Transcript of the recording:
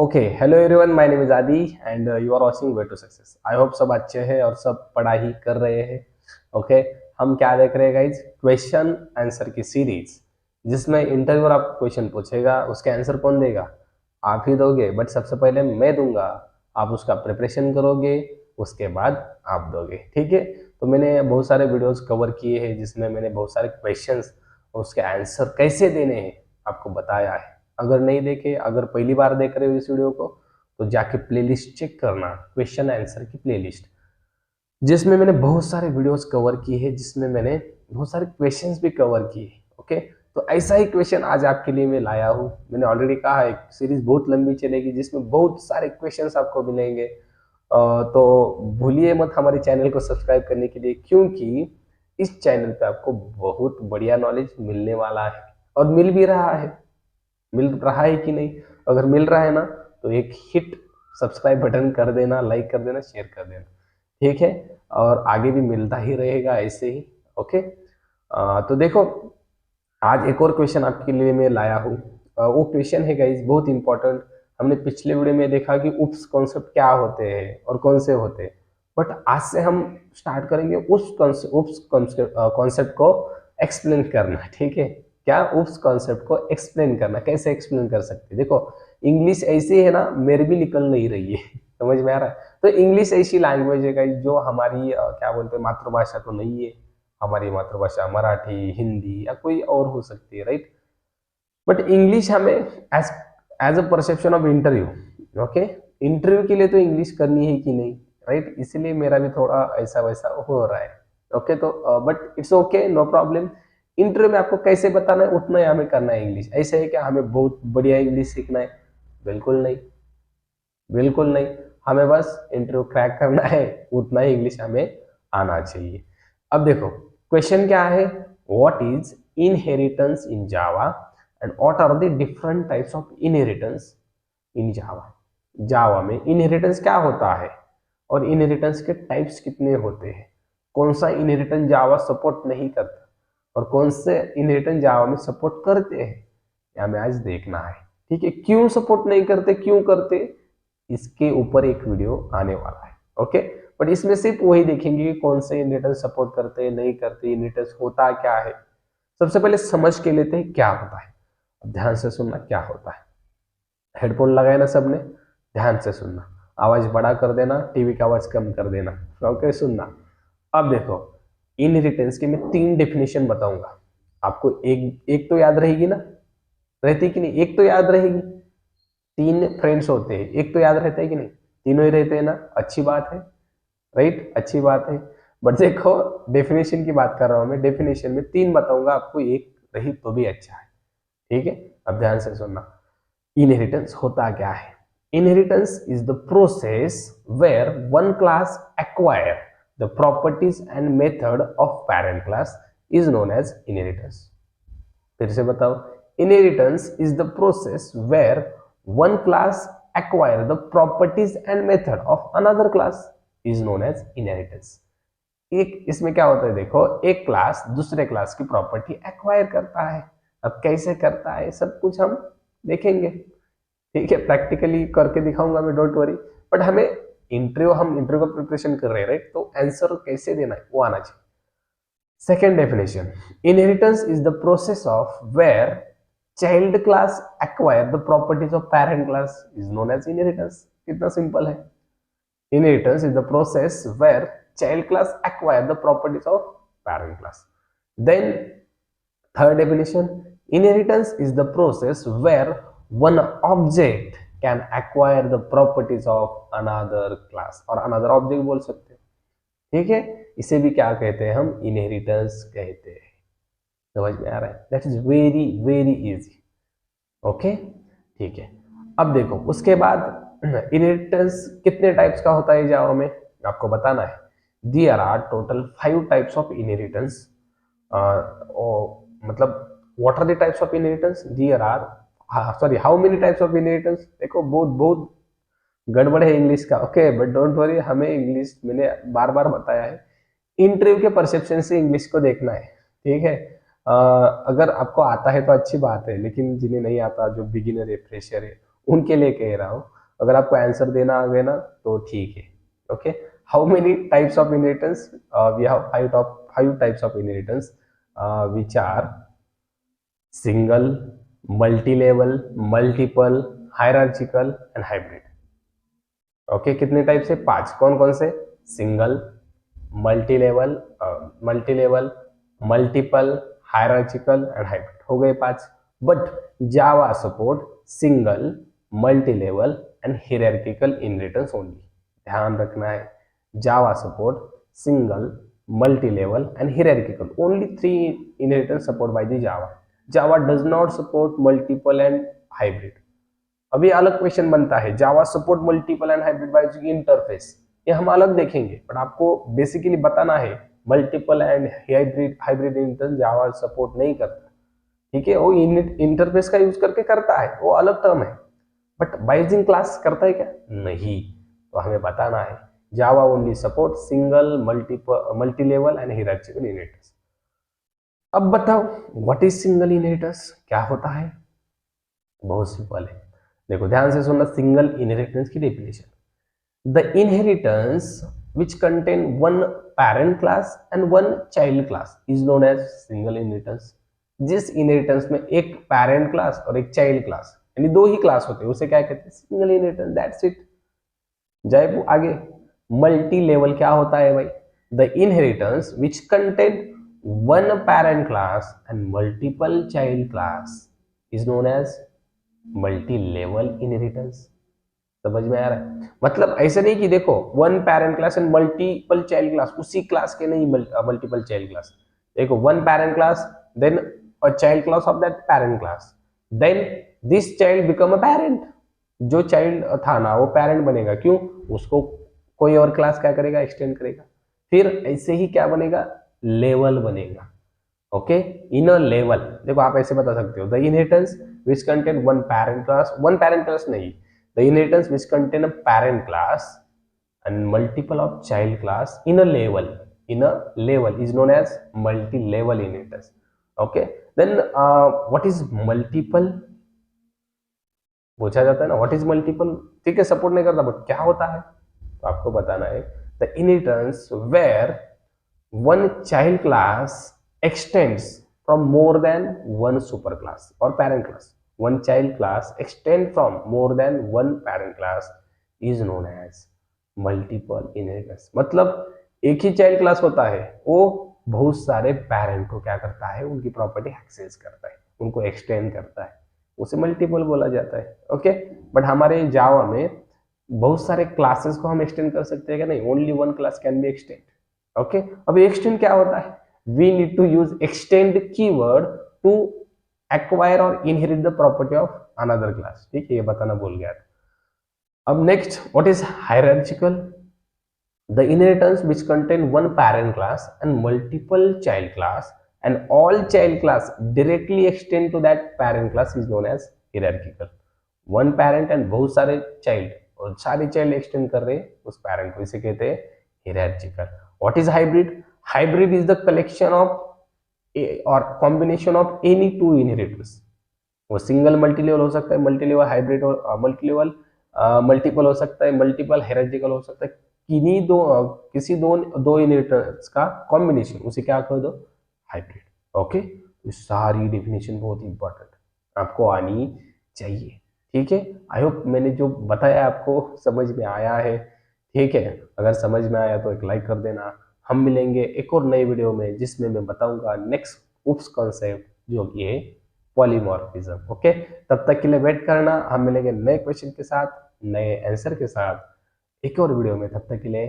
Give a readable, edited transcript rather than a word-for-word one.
Okay, hello everyone, my name is Adi and you are watching way to success. I hope सब अच्छे हैं और सब पढ़ाई कर रहे हैं। ओके, हम क्या देख रहे हैं गाइज? क्वेश्चन आंसर की सीरीज, जिसमें इंटरव्यूअर आपको क्वेश्चन पूछेगा, उसके आंसर कौन देगा? आप ही दोगे, बट सबसे पहले मैं दूंगा। आप उसका प्रिपरेशन करोगे, उसके बाद आप दोगे। ठीक है? तो मैंने बहुत सारे वीडियोस कवर किए हैं जिसमें मैंने बहुत सारे क्वेश्चंस और उसके आंसर कैसे देने हैं आपको बताया है। अगर नहीं देखे, अगर पहली बार देख रहे हो इस वीडियो को, तो जाके प्लेलिस्ट चेक करना, क्वेश्चन आंसर की प्लेलिस्ट, जिसमें मैंने बहुत सारे वीडियोस कवर किए हैं, जिसमें मैंने बहुत सारे क्वेश्चंस भी कवर किए। ओके, तो ऐसा ही क्वेश्चन आज आपके लिए मैं लाया हूँ। मैंने ऑलरेडी कहा है सीरीज बहुत लंबी चलेगी, जिसमें बहुत सारे क्वेश्चंस आपको मिलेंगे। तो भूलिए मत हमारे चैनल को सब्सक्राइब करने के लिए, क्योंकि इस चैनल पे आपको बहुत बढ़िया नॉलेज मिलने वाला है और मिल भी रहा है। मिल रहा है कि नहीं? अगर मिल रहा है ना, तो एक हिट सब्सक्राइब बटन कर देना, लाइक कर देना, शेयर कर देना। ठीक है? और आगे भी मिलता ही रहेगा ऐसे ही। ओके, तो देखो, आज एक और क्वेश्चन आपके लिए मैं लाया हूँ। वो क्वेश्चन है गाइस बहुत इंपॉर्टेंट। हमने पिछले वीडियो में देखा कि उप्स कॉन्सेप्ट क्या होते हैं और कौन से होते हैं, बट आज से हम स्टार्ट करेंगे उस उप्स कॉन्सेप्ट को एक्सप्लेन करना। ठीक है? क्या उप्स कॉन्सेप्ट को एक्सप्लेन करना, कैसे एक्सप्लेन कर सकते हैं? देखो, इंग्लिश ऐसी है ना, मेरी भी निकल नहीं रही है। समझ में आ रहा है? तो इंग्लिश ऐसी लैंग्वेज है गाइस जो हमारी क्या बोलते हैं, मातृभाषा तो नहीं है। हमारी मातृभाषा मराठी, हिंदी या कोई और हो सकती है, राइट? बट इंग्लिश हमें as as a perception of interview. Okay, interview के लिए तो इंग्लिश करनी है कि नहीं, राइट? इसलिए मेरा भी थोड़ा ऐसा वैसा हो रहा है। ओके, तो but it's okay, no problem. Interview में आपको कैसे बताना है उतना ही हमें करना है इंग्लिश। ऐसे है क्या हमें बहुत बढ़िया इंग्लिश सीखना है? बिल्कुल नहीं, बिल्कुल नहीं। हमें बस इंटरव्यू क्रैक करना है, उतना ही इंग्लिश हमें आना चाहिए। अब देखो, क्वेश्चन क्या है? What is inheritance in Java and what are the different types of inheritance in Java. Java में इनहेरिटेंस क्या होता है और इनहेरिटेंस के टाइप्स कितने होते हैं? कौन सा इनहेरिटेंस जावा सपोर्ट नहीं करता और कौन से इनहेरिटेंस जावा में सपोर्ट करते हैं, ये हमें आज देखना है। ठीक है? क्यों सपोर्ट नहीं करते, क्यों करते, इसके ऊपर एक वीडियो आने वाला है। ओके, बट इसमें सिर्फ वही देखेंगे कि कौन से इनहेरिटेंस सपोर्ट करते हैं, नहीं करते, इनहेरिटेंस होता क्या है। सबसे पहले समझ के लेते हैं क्या होता है। अब ध्यान से सुनना क्या होता है। हेडफोन लगाए ना सबने? ध्यान से सुनना, आवाज बड़ा कर देना, टीवी की आवाज कम कर देना। ओके, सुनना। अब देखो, इनहेरिटेंस की मैं 3 डेफिनेशन बताऊंगा आपको। एक एक तो याद रहेगी ना? रहती कि नहीं? एक तो याद रहेगी। 3 फ्रेंड्स होते हैं, एक तो याद रहता है कि नहीं? तीनों ही रहते हैं ना? अच्छी बात है, राइट? अच्छी बात है। बट देखो, डेफिनेशन की बात कर रहा हूं मैं। डेफिनेशन में 3 बताऊंगा आपको, एक रही तो भी अच्छा है। ठीक है? अब ध्यान से सुनना। इनहेरिटेंस होता क्या है? Inheritance is the process where one class acquire the properties and method of parent class is known as inheritance. फिर से बताओ। Inheritance is the process where one class acquire the properties and method of another class is known as inheritance। एक इसमें क्या होता है, देखो, एक क्लास दूसरे क्लास की प्रॉपर्टी एक्वायर करता है। अब कैसे करता है सब कुछ हम देखेंगे। ठीक है? प्रैक्टिकली करके दिखाऊंगा मैं, डोंट वरी। बट हम इंटरव्यू का प्रिपरेशन कर रहे हैं, राइट? तो आंसर कैसे देना है वो आना चाहिए। Second definition, inheritance is the process of where child class acquire the properties of parent class is known as inheritance। कितना सिंपल है। Inheritance is the process where child class acquire the properties of parent class। Then third definition, inheritance is the process where one object can acquire the properties of another class और another object बोल सकते हैं। ठीक है? इसे भी क्या कहते हैं हम? इनहेरिटेंस कहते हैं। समझ में आ रहा है? That is very very easy. Okay, ठीक है। अब देखो, उसके बाद इनहेरिटेंस कितने टाइप्स का होता है जावा में आपको बताना है। There are total 5 types of inheritance. मतलब what are the types of inheritance? There are, sorry, how many types of inheritance? देखो, बहुत बहुत गड़बड़ है इंग्लिश का। ओके, बट डोंट वरी, हमें इंग्लिश मैंने बार बार बताया है, इंटरव्यू के परसेप्शन से इंग्लिश को देखना है। ठीक है? अगर आपको आता है तो अच्छी बात है, लेकिन जिन्हें नहीं आता, जो बिगिनर है, फ्रेशर है, उनके लिए कह रहा हूँ, अगर आपको आंसर देना आ गया ना तो ठीक है। Okay, how many types of inheritance? We have five types of inheritance which are single, multi-level, multiple, hierarchical and hybrid. Okay, कितने टाइप से? 5। कौन कौन से? Single, multi level, multiple, hierarchical and hybrid. हो गए 5। But Java support single, multi level and hierarchical inheritance only. ध्यान रखना है, Java support single, multi level and hierarchical, only 3 inheritance support by the java does not support multiple and hybrid। अभी अलग question बनता है, Java support multiple and hybrid by interface, ये हम अलग देखेंगे, बट आपको बेसिकली बताना है multiple and hybrid inheritance Java support नहीं करता। ठीक है, वो इंटरफेस का यूज करके करता है, वो अलग टर्म है, बट बाइजिंग क्लास करता है क्या? नहीं। तो हमें बताना है Java only support single, multi level and hierarchical inheritance. अब बताओ व्हाट इज सिंगल इनहेरिटेंस, क्या होता है? बहुत सिंपल है, देखो ध्यान से सुनना सिंगल इनहेरिटेंस की definition. The inheritance which contain one parent class and one child class is known as single inheritance। जिस इनहेरिटेंस में एक पेरेंट क्लास और एक चाइल्ड क्लास यानी 2 ही क्लास होते हैं, उसे क्या कहते हैं? Single inheritance, that's it. जाए आगे, मल्टी लेवल क्या होता है भाई? The inheritance which contain one parent class and multiple child class is known as multi level inheritance. समझ में आ रहा है? मतलब ऐसे नहीं कि देखो one parent class and multiple child class, उसी क्लास के नहीं मल्टीपल चाइल्ड क्लास। देखो one parent class, then a child class of that parent class, then this child become a parent. जो चाइल्ड था ना वो पेरेंट बनेगा, क्यों? उसको कोई और क्लास क्या करेगा? एक्सटेंड करेगा। फिर ऐसे ही क्या बनेगा? लेवल बनेगा। ओके, इन अ लेवल, देखो आप ऐसे बता सकते हो the inheritance which contain one parent class नहीं, the inheritance which contain a parent class and multiple of child class in a level is known as multi-level inheritance। okay, then what is multiple? पूछा जाता है ना what is multiple, ठीक है, support नहीं करता, but क्या होता है तो आपको बताना है the inheritance where one child class extends from more than one super class और parent class. One child class extend from more than one parent class is known as multiple inheritance। मतलब एक ही चाइल्ड क्लास होता है, वो बहुत सारे parent को क्या करता है? उनकी प्रॉपर्टी एक्सेस करता है, उनको एक्सटेंड करता है, उसे मल्टीपल बोला जाता है। ओके, बट हमारे जावा में बहुत सारे क्लासेस को हम एक्सटेंड कर सकते हैं क्या? नहीं, only one class can be extend. Okay, अब एक्सटेंड क्या होता है? We need to use extend keyword to acquire और inherit the property of another class. ठीक है, ये बताना भूल गया था। अब next, what is hierarchical? The inheritance which contain one parent class and multiple child class and all child class directly extend to that parent class is known as hierarchical. One parent and बहुत सारे child और सारे child extend कर रहे हैं उस parent को, इसे कहते हैं hierarchical. What is hybrid? Hybrid is the collection of और combination of any two inheritance. वो सिंगल मल्टी लेवल हो सकता है, मल्टी लेवल हाइब्रिड और मल्टी लेवल मल्टीपल हो सकता है, मल्टीपल हायरार्चिकल हो सकता है, किसी दो इनहेरिटेंस का कॉम्बिनेशन, उसे क्या कह दो? हाइब्रिड। ओके, तो सारी डेफिनेशन बहुत इंपॉर्टेंट आपको आनी चाहिए। ठीक है, आई होप मैंने जो बताया आपको समझ में आया है। ठीक है, अगर समझ में आया तो एक लाइक कर देना। हम मिलेंगे एक और नई वीडियो में जिसमें मैं बताऊंगा नेक्स्ट उप्स कॉन्सेप्ट जो कि है पॉलीमॉर्फिज्म। ओके, तब तक के लिए वेट करना, हम मिलेंगे नए क्वेश्चन के साथ, नए आंसर के साथ एक और वीडियो में। तब तक के लिए